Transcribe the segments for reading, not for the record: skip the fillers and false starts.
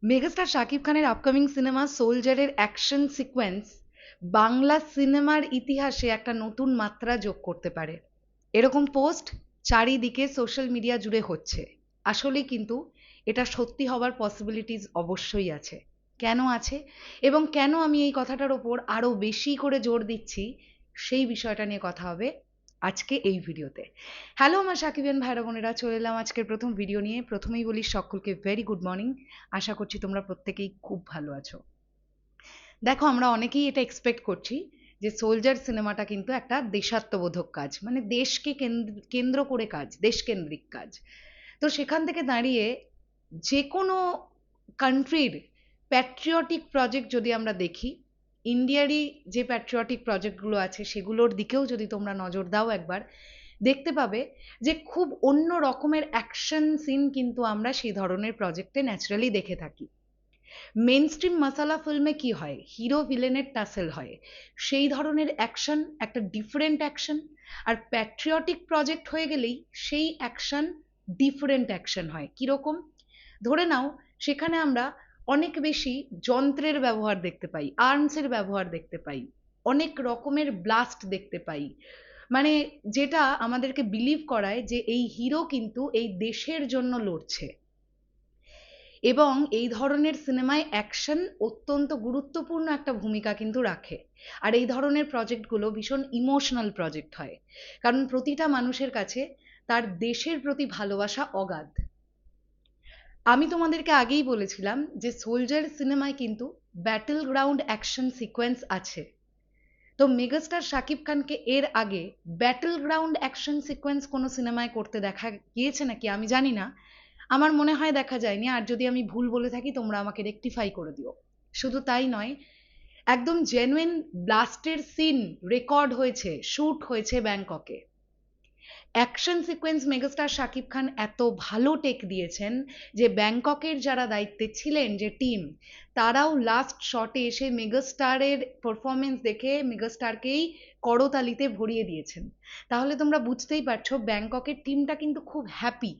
Megastar Shakib খানের upcoming cinema সোলজারের action sequence Bangla সিনেমার ইতিহাসে একটা নতুন মাত্রা যোগ করতে পারে, এরকম পোস্ট চারিদিকে সোশ্যাল মিডিয়া জুড়ে হচ্ছে। আসলে কিন্তু এটা সত্যি হওয়ার পসিবিলিটিস অবশ্যই আছে। কেন আছে এবং কেন আমি এই কথাটার ওপর আরো বেশি করে জোর দিচ্ছি, সেই বিষয়টা নিয়ে কথা হবে আজকে এই ভিডিওতে। হ্যালো আমার সাকিবিয়ান ভাইরা বোনেরা, চলে এলাম আজকের প্রথম ভিডিও নিয়ে। প্রথমেই বলি সকলকে ভেরি গুড মর্নিং। আশা করছি তোমরা প্রত্যেকেই খুব ভালো আছো। দেখো, আমরা অনেকেই এটা এক্সপেক্ট করছি যে সোলজার সিনেমাটা কিন্তু একটা দেশাত্মবোধক কাজ, মানে দেশকে কেন্দ্র করে কাজ, দেশকেন্দ্রিক কাজ। তো সেখান থেকে দাঁড়িয়ে যে কোনো কান্ট্রির প্যাট্রিয়টিক প্রজেক্ট যদি আমরা দেখি, ইন্ডিয়ারই যে প্যাট্রিয়টিক প্রজেক্টগুলো আছে সেগুলোর দিকেও যদি তোমরা নজর দাও একবার, দেখতে পাবে যে খুব অন্য রকমের অ্যাকশন সিন কিন্তু আমরা সেই ধরনের প্রজেক্টে ন্যাচারালি দেখে থাকি। মেন স্ট্রিম মাসালা ফিল্মে কি হয়, হিরো ভিলেনের টাসেল হয়, সেই ধরনের অ্যাকশন একটা ডিফারেন্ট অ্যাকশন। আর প্যাট্রিয়টিক প্রজেক্ট হয়ে গেলেই সেই অ্যাকশন ডিফারেন্ট অ্যাকশন হয়। কিরকম? ধরে নাও, সেখানে আমরা অনেক বেশি যন্ত্রের ব্যবহার দেখতে পাই, আর্মসের ব্যবহার দেখতে পাই, অনেক রকমের ব্লাস্ট দেখতে পাই, মানে যেটা আমাদেরকে বিলিভ করায় যে এই হিরো কিন্তু এই দেশের জন্য লড়ছে। এবং এই ধরনের সিনেমায় অ্যাকশন অত্যন্ত গুরুত্বপূর্ণ একটা ভূমিকা কিন্তু রাখে। আর এই ধরনের প্রজেক্টগুলো ভীষণ ইমোশনাল প্রজেক্ট হয়, কারণ প্রতিটা মানুষের কাছে তার দেশের প্রতি ভালোবাসা অগাধ। আমি তোমাদেরকে আগেই বলেছিলাম যে সোলজার সিনেমায় কিন্তু ব্যাটল গ্রাউন্ড অ্যাকশন সিকোয়েন্স আছে। তো মেগাস্টার শাকিব খানকে এর আগে ব্যাটল গ্রাউন্ড অ্যাকশন সিকোয়েন্স কোনো সিনেমায় করতে দেখা গিয়েছে নাকি আমি জানি না। আমার মনে হয় দেখা যায়নি, আর যদি আমি ভুল বলে থাকি তোমরা আমাকে রেকটিফাই করে দিও। শুধু তাই নয়, একদম জেনুইন ব্লাস্টের সিন রেকর্ড হয়েছে, শ্যুট হয়েছে ব্যাংককে। Action sequence megastar Shakib Khan এত ভালো টেক দিয়েছেন যে ব্যাংককের যারা দায়িত্বে ছিলেন, যে টিম, তারাও লাস্ট শটে এসে মেগাস্টারের পারফরমেন্স দেখে মেগাস্টারকেই করতালিতে ভরিয়ে দিয়েছেন। তাহলে তোমরা বুঝতেই পারছো ব্যাংককের টিমটা কিন্তু খুব হ্যাপি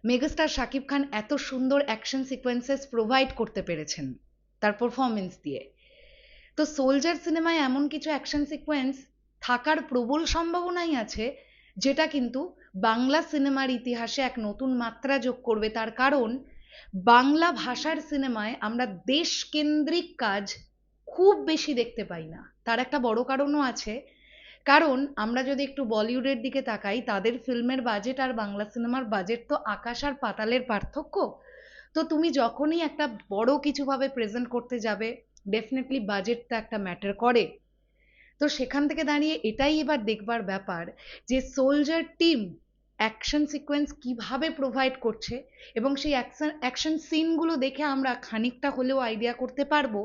মেগাস্টার শাকিব খান এত সুন্দর অ্যাকশন সিকোয়েন্সেস প্রোভাইড করতে পেরেছেন তার পারফরমেন্স দিয়ে। তো সোলজার সিনেমায় এমন কিছু অ্যাকশন সিকোয়েন্স থাকার প্রবল সম্ভাবনাই আছে, যেটা কিন্তু বাংলা সিনেমার ইতিহাসে এক নতুন মাত্রা যোগ করবে। তার কারণ, বাংলা ভাষার সিনেমায় আমরা দেশকেন্দ্রিক কাজ খুব বেশি দেখতে পাই না। তার একটা বড় কারণও আছে, কারণ আমরা যদি একটু বলিউডের দিকে তাকাই, তাদের ফিল্মের বাজেট আর বাংলা সিনেমার বাজেট তো আকাশ আর পাতালের পার্থক্য। তো তুমি যখনই একটা বড় কিছু ভাবে প্রেজেন্ট করতে যাবে, ডেফিনেটলি বাজেটটা একটা ম্যাটার করে। তো সেখান থেকে দাঁড়িয়ে এটাই এবার দেখবার ব্যাপার যে সোলজার টিম অ্যাকশন সিকোয়েন্স কিভাবে প্রোভাইড করছে, এবং সেই অ্যাকশন সিনগুলো দেখে আমরা খানিকটা হলেও আইডিয়া করতে পারবো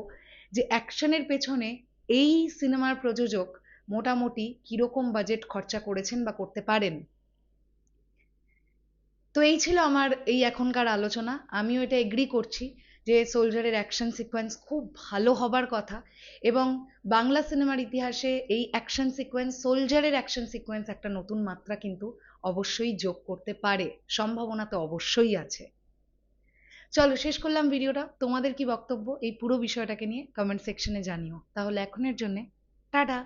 যে অ্যাকশনের পেছনে এই সিনেমার প্রযোজক মোটামুটি কিরকম বাজেট খরচা করেছেন বা করতে পারেন। তো এই ছিল আমার এই এখনকার আলোচনা। আমিও এটা এগ্রি করছি যে সোলজারের অ্যাকশন সিকোয়েন্স খুব ভালো হবার কথা, এবং বাংলা সিনেমার ইতিহাসে এই অ্যাকশন সিকোয়েন্স, সোলজারের অ্যাকশন সিকোয়েন্স একটা নতুন মাত্রা কিন্তু অবশ্যই যোগ করতে পারে, সম্ভাবনা তো অবশ্যই আছে। চলো শেষ করলাম ভিডিওটা। তোমাদের কি বক্তব্য এই পুরো বিষয়টাকে নিয়ে কমেন্ট সেকশনে জানিও। তাহলে এখনের জন্যে টাটা।